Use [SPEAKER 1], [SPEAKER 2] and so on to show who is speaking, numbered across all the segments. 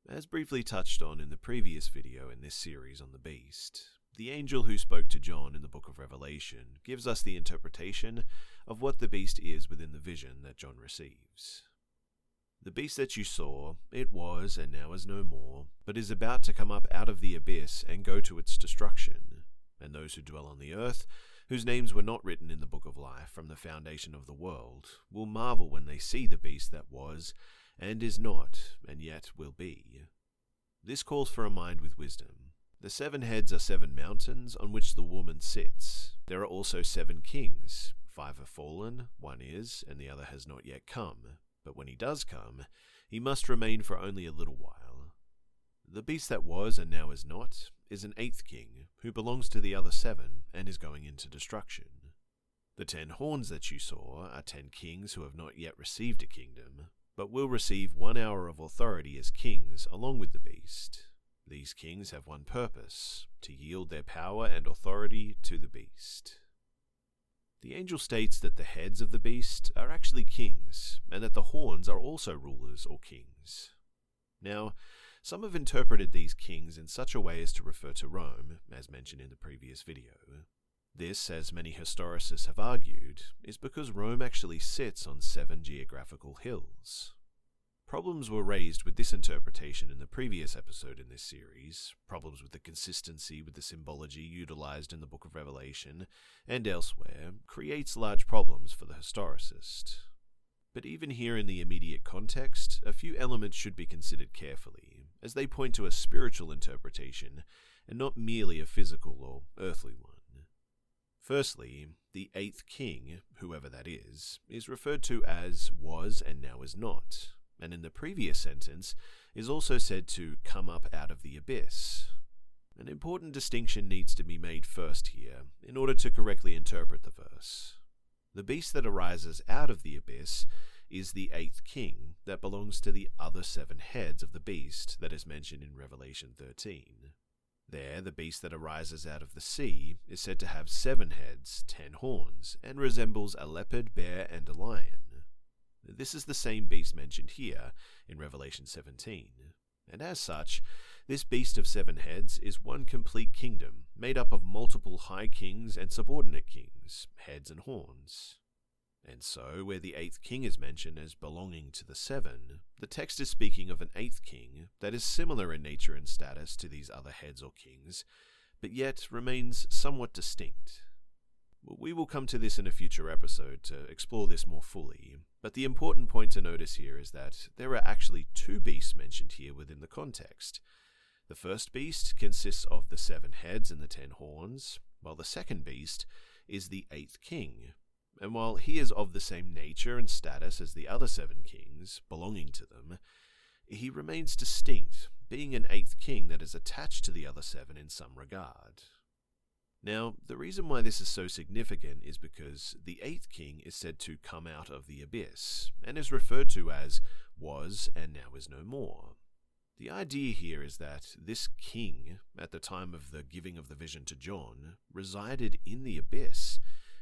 [SPEAKER 1] As briefly touched on in the previous video in this series on the beast, the angel who spoke to John in the book of Revelation gives us the interpretation of what the beast is within the vision that John receives. The beast that you saw, it was and now is no more, but is about to come up out of the abyss and go to its destruction. And those who dwell on the earth, whose names were not written in the book of life from the foundation of the world, will marvel when they see the beast that was, and is not, and yet will be. This calls for a mind with wisdom. The 7 heads are 7 mountains on which the woman sits. There are also 7 kings. 5 have fallen, 1 is, and the other has not yet come. But when he does come, he must remain for only a little while. The beast that was and now is not is an 8th king, who belongs to the other 7 and is going into destruction. The 10 horns that you saw are 10 kings who have not yet received a kingdom, but will receive 1 hour of authority as kings along with the beast. These kings have one purpose: to yield their power and authority to the beast. The angel states that the heads of the beast are actually kings, and that the horns are also rulers or kings. Now, some have interpreted these kings in such a way as to refer to Rome, as mentioned in the previous video. This, as many historicists have argued, is because Rome actually sits on 7 geographical hills. Problems were raised with this interpretation in the previous episode in this series, problems with the consistency with the symbology utilized in the book of Revelation and elsewhere creates large problems for the historicist. But even here in the immediate context, a few elements should be considered carefully, as they point to a spiritual interpretation and not merely a physical or earthly one. Firstly, the 8th king, whoever that is referred to as was and now is not, and in the previous sentence is also said to come up out of the abyss. An important distinction needs to be made first here in order to correctly interpret the verse. The beast that arises out of the abyss is the 8th king that belongs to the other 7 heads of the beast that is mentioned in Revelation 13. There, the beast that arises out of the sea is said to have 7 heads, 10 horns, and resembles a leopard, bear, and a lion. This is the same beast mentioned here in Revelation 17, and as such, this beast of 7 heads is one complete kingdom, made up of multiple high kings and subordinate kings, heads and horns. And so, where the 8th king is mentioned as belonging to the 7, the text is speaking of an 8th king that is similar in nature and status to these other heads or kings, but yet remains somewhat distinct. We will come to this in a future episode to explore this more fully, but the important point to notice here is that there are actually 2 beasts mentioned here within the context. The first beast consists of the 7 heads and the 10 horns, while the second beast is the 8th king. And while he is of the same nature and status as the other 7 kings, belonging to them, he remains distinct, being an 8th king that is attached to the other 7 in some regard. Now, the reason why this is so significant is because the 8th king is said to come out of the abyss, and is referred to as was and now is no more. The idea here is that this king, at the time of the giving of the vision to John, resided in the abyss,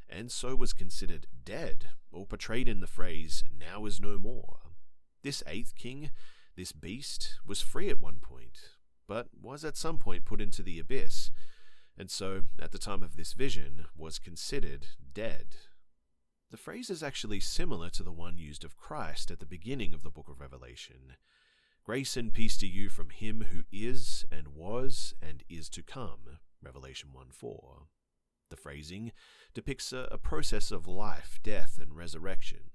[SPEAKER 1] and so was considered dead, or portrayed in the phrase, now is no more. This 8th king, this beast, was free at one point, but was at some point put into the abyss, and so, at the time of this vision, was considered dead. The phrase is actually similar to the one used of Christ at the beginning of the book of Revelation. Grace and peace to you from him who is, and was, and is to come, Revelation 1:4. The phrasing depicts a process of life, death, and resurrection.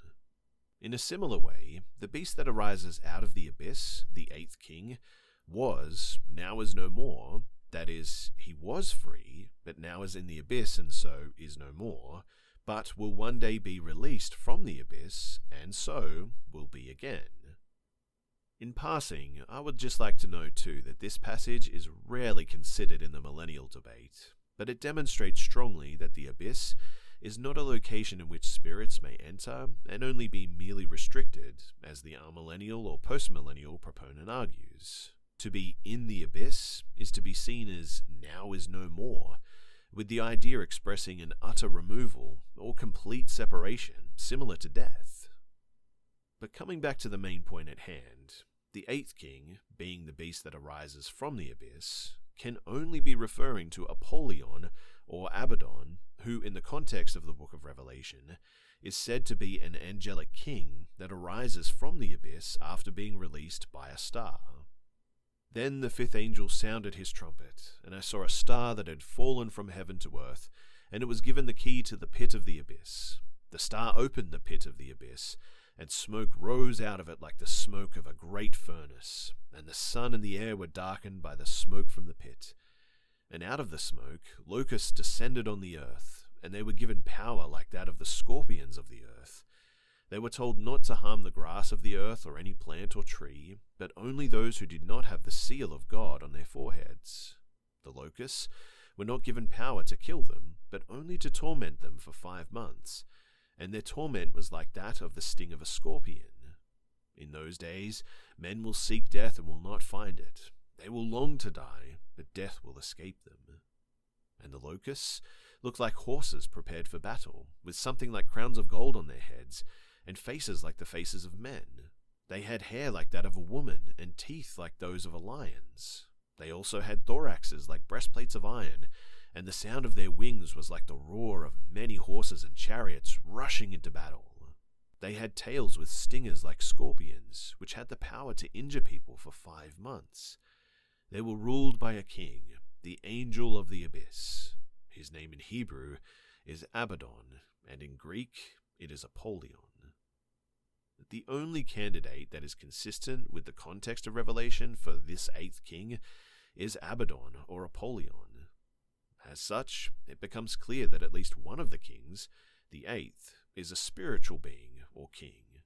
[SPEAKER 1] In a similar way, the beast that arises out of the abyss, the 8th king, was, now is no more. That is, he was free, but now is in the abyss and so is no more, but will one day be released from the abyss, and so will be again. In passing, I would just like to note too that this passage is rarely considered in the millennial debate, but it demonstrates strongly that the abyss is not a location in which spirits may enter and only be merely restricted, as the amillennial or postmillennial proponent argues. To be in the abyss is to be seen as now is no more, with the idea expressing an utter removal or complete separation, similar to death. But coming back to the main point at hand, The eighth king, being the beast that arises from the abyss, can only be referring to Apollyon or Abaddon, who in the context of the book of Revelation is said to be an angelic king that arises from the abyss after being released by a star. Then the fifth angel sounded his trumpet, and I saw a star that had fallen from heaven to earth, and it was given the key to the pit of the abyss. The star opened the pit of the abyss, and smoke rose out of it like the smoke of a great furnace, and the sun and the air were darkened by the smoke from the pit. And out of the smoke locusts descended on the earth, and they were given power like that of the scorpions of the earth. They were told not to harm the grass of the earth or any plant or tree, but only those who did not have the seal of God on their foreheads. The locusts were not given power to kill them, but only to torment them for 5 months, and their torment was like that of the sting of a scorpion. In those days, men will seek death and will not find it. They will long to die, but death will escape them. And the locusts looked like horses prepared for battle, with something like crowns of gold on their heads, and faces like the faces of men. They had hair like that of a woman, and teeth like those of a lion's. They also had thoraxes like breastplates of iron, and the sound of their wings was like the roar of many horses and chariots rushing into battle. They had tails with stingers like scorpions, which had the power to injure people for 5 months. They were ruled by a king, the angel of the abyss. His name in Hebrew is Abaddon, and in Greek it is Apollyon. The only candidate that is consistent with the context of Revelation for this eighth king is Abaddon or Apollyon. As such, it becomes clear that at least one of the kings, the eighth, is a spiritual being or king.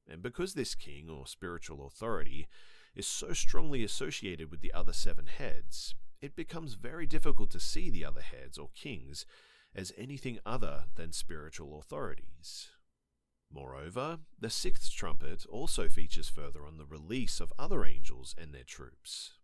[SPEAKER 1] And because this king or spiritual authority is so strongly associated with the other 7 heads, it becomes very difficult to see the other heads or kings as anything other than spiritual authorities. Moreover, the 6th trumpet also features further on the release of other angels and their troops.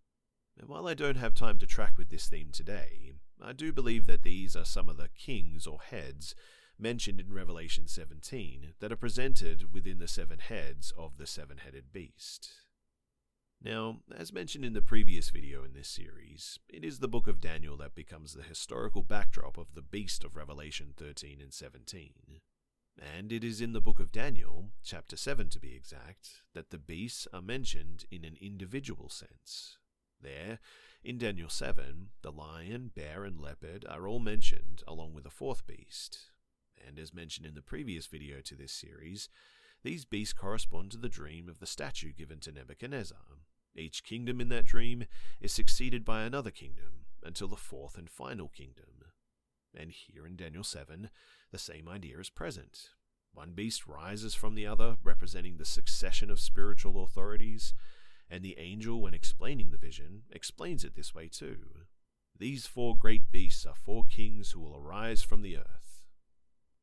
[SPEAKER 1] And while I don't have time to track with this theme today, I do believe that these are some of the kings or heads mentioned in Revelation 17 that are presented within the 7 heads of the 7-headed beast. Now, as mentioned in the previous video in this series, it is the book of Daniel that becomes the historical backdrop of the beast of Revelation 13 and 17. And it is in the book of Daniel, chapter 7 to be exact, that the beasts are mentioned in an individual sense. There, in Daniel 7, the lion, bear, and leopard are all mentioned along with a 4th beast. And as mentioned in the previous video to this series, these beasts correspond to the dream of the statue given to Nebuchadnezzar. Each kingdom in that dream is succeeded by another kingdom until the 4th and final kingdom. And here in Daniel 7, the same idea is present. One beast rises from the other, representing the succession of spiritual authorities, and the angel, when explaining the vision, explains it this way too. These 4 great beasts are 4 kings who will arise from the earth.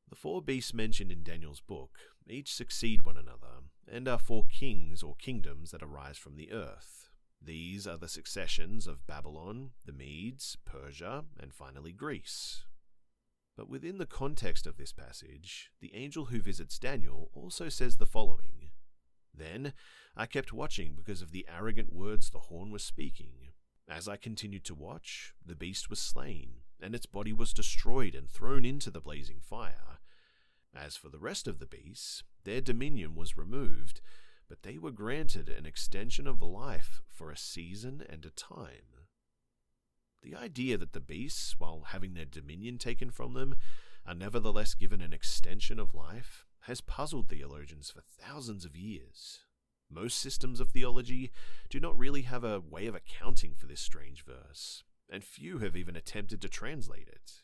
[SPEAKER 1] The 4 beasts mentioned in Daniel's book each succeed one another, and are 4 kings or kingdoms that arise from the earth. These are the successions of Babylon, the Medes, Persia, and finally Greece. But within the context of this passage, the angel who visits Daniel also says the following: "Then I kept watching because of the arrogant words the horn was speaking. As I continued to watch, the beast was slain, and its body was destroyed and thrown into the blazing fire. As for the rest of the beasts, their dominion was removed, but they were granted an extension of life for a season and a time." The idea that the beasts, while having their dominion taken from them, are nevertheless given an extension of life has puzzled theologians for thousands of years. Most systems of theology do not really have a way of accounting for this strange verse, and few have even attempted to translate it.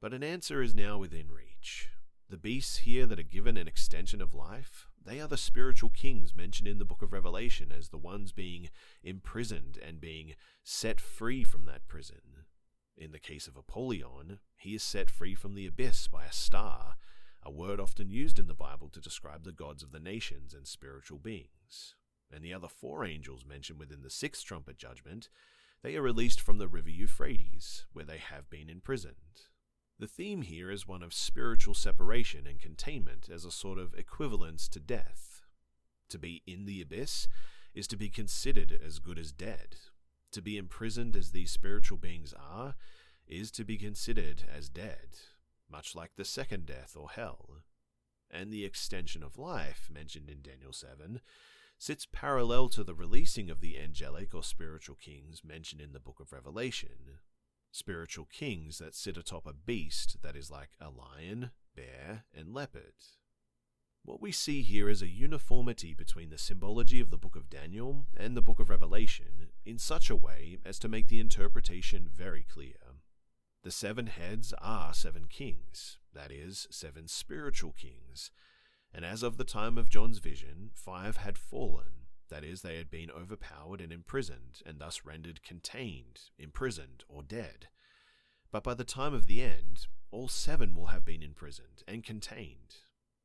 [SPEAKER 1] But an answer is now within reach. The beasts here that are given an extension of life, they are the spiritual kings mentioned in the book of Revelation as the ones being imprisoned and being set free from that prison. In the case of Apollyon, he is set free from the abyss by a star, a word often used in the Bible to describe the gods of the nations and spiritual beings. And the other 4 angels mentioned within the 6th trumpet judgment, they are released from the river Euphrates, where they have been imprisoned. The theme here is one of spiritual separation and containment as a sort of equivalence to death. To be in the abyss is to be considered as good as dead. To be imprisoned as these spiritual beings are, is to be considered as dead, much like the second death or hell. And the extension of life, mentioned in Daniel 7, sits parallel to the releasing of the angelic or spiritual kings mentioned in the book of Revelation. Spiritual kings that sit atop a beast that is like a lion, bear, and leopard. What we see here is a uniformity between the symbology of the book of Daniel and the book of Revelation in such a way as to make the interpretation very clear. The 7 heads are 7 kings, that is, 7 spiritual kings, and as of the time of John's vision, 5 had fallen, that is, they had been overpowered and imprisoned, and thus rendered contained, imprisoned, or dead. But by the time of the end, all 7 will have been imprisoned and contained.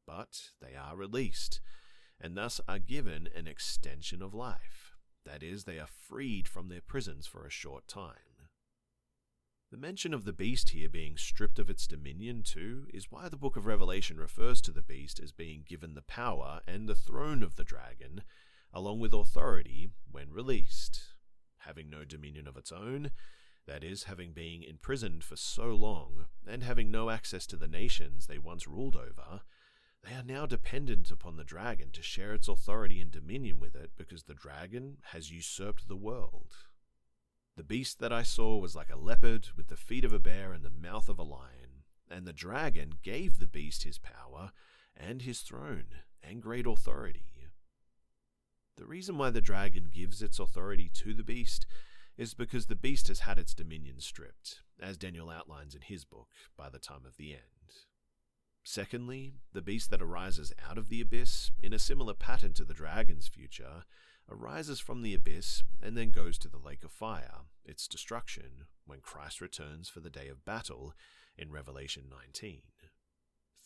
[SPEAKER 1] But they are released, and thus are given an extension of life. That is, they are freed from their prisons for a short time. The mention of the beast here being stripped of its dominion too is why the book of Revelation refers to the beast as being given the power and the throne of the dragon, along with authority when released. Having no dominion of its own, that is, having been imprisoned for so long, and having no access to the nations they once ruled over, they are now dependent upon the dragon to share its authority and dominion with it because the dragon has usurped the world. The beast that I saw was like a leopard with the feet of a bear and the mouth of a lion, and the dragon gave the beast his power and his throne and great authority. The reason why the dragon gives its authority to the beast is because the beast has had its dominion stripped, as Daniel outlines in his book, by the time of the end. Secondly, the beast that arises out of the abyss, in a similar pattern to the dragon's future, arises from the abyss and then goes to the lake of fire, its destruction, when Christ returns for the day of battle in Revelation 19.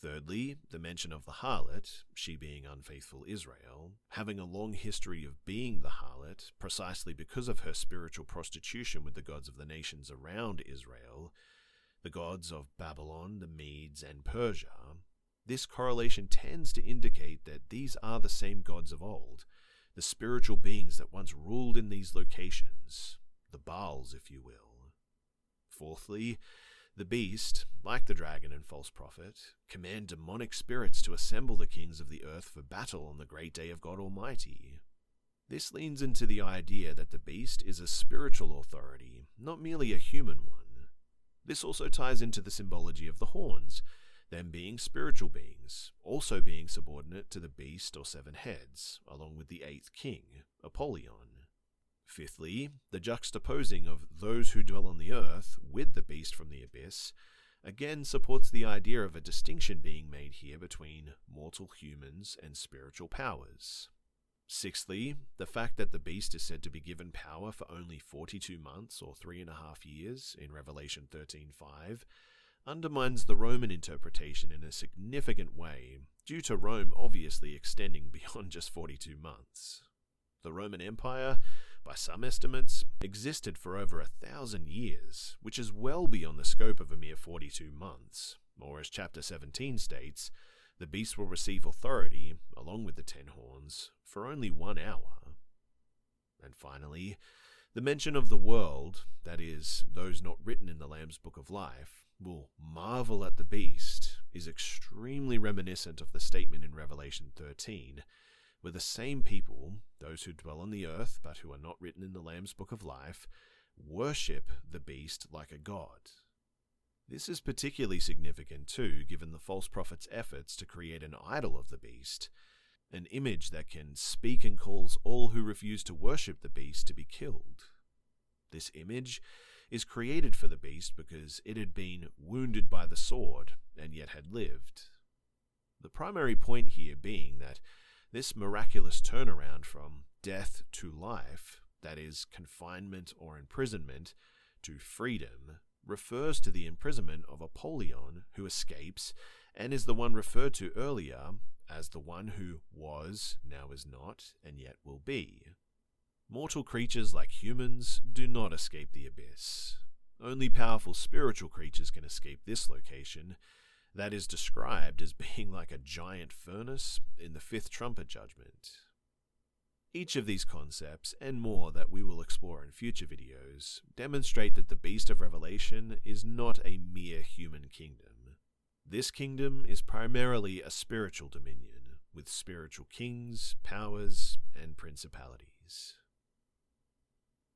[SPEAKER 1] Thirdly, the mention of the harlot, she being unfaithful Israel, having a long history of being the harlot precisely because of her spiritual prostitution with the gods of the nations around Israel, the gods of Babylon, the Medes, and Persia. This correlation tends to indicate that these are the same gods of old, the spiritual beings that once ruled in these locations, the Baals, if you will. Fourthly, the beast, like the dragon and false prophet, command demonic spirits to assemble the kings of the earth for battle on the great day of God Almighty. This leans into the idea that the beast is a spiritual authority, not merely a human one. This also ties into the symbology of the horns, them being spiritual beings, also being subordinate to the beast or 7 heads, along with the 8th king, Apollyon. Fifthly, the juxtaposing of those who dwell on the earth with the beast from the abyss again supports the idea of a distinction being made here between mortal humans and spiritual powers. Sixthly, the fact that the beast is said to be given power for only 42 months or 3.5 years in Revelation 13:5 undermines the Roman interpretation in a significant way, due to Rome obviously extending beyond just 42 months. The Roman Empire, by some estimates, existed for over 1,000 years, which is well beyond the scope of a mere 42 months, or as chapter 17 states, the beast will receive authority, along with the 10 horns, for only 1 hour. And finally, the mention of the world, that is, those not written in the Lamb's Book of Life, will marvel at the beast, is extremely reminiscent of the statement in Revelation 13, where the same people, those who dwell on the earth but who are not written in the Lamb's Book of Life, worship the beast like a god. This is particularly significant too, given the false prophet's efforts to create an idol of the beast, an image that can speak and calls all who refuse to worship the beast to be killed. This image is created for the beast because it had been wounded by the sword and yet had lived. The primary point here being that this miraculous turnaround from death to life, that is, confinement or imprisonment, to freedom, refers to the imprisonment of Apollyon, who escapes, and is the one referred to earlier as the one who was, now is not, and yet will be. Mortal creatures like humans do not escape the abyss. Only powerful spiritual creatures can escape this location, that is described as being like a giant furnace in the 5th trumpet judgment. Each of these concepts, and more that we will explore in future videos, demonstrate that the Beast of Revelation is not a mere human kingdom. This kingdom is primarily a spiritual dominion, with spiritual kings, powers, and principalities.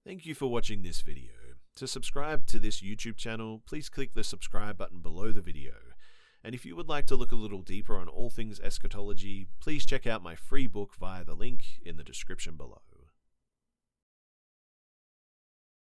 [SPEAKER 1] Thank you for watching this video. To subscribe to this YouTube channel, please click the subscribe button below the video. And if you would like to look a little deeper on all things eschatology, please check out my free book via the link in the description below.